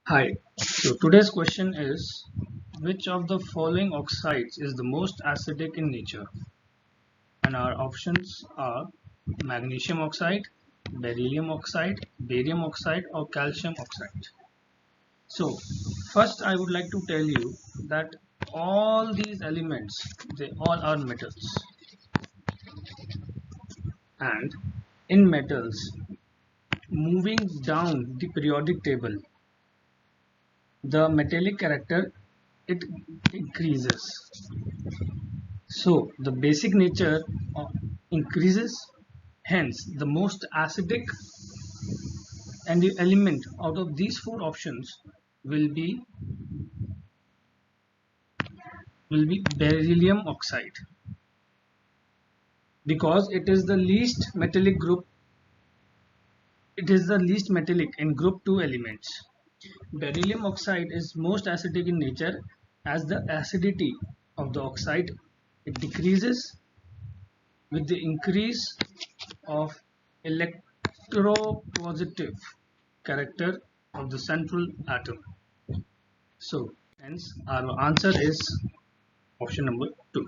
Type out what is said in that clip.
Hi, so today's question is which of the following oxides is the most acidic in nature? And our options are magnesium oxide, beryllium oxide, barium oxide, or calcium oxide. So, first I would like to tell you that all these elements they all are metals, and in metals, moving down the periodic table, the metallic character it increases. So the basic nature increases, hence the most acidic and the element out of these four options will be beryllium oxide because it is the least metallic group. It is the least metallic in group 2 elements. Beryllium oxide is most acidic in nature as the acidity of the oxide it decreases with the increase of electropositive character of the central atom. So hence our answer is option number 2.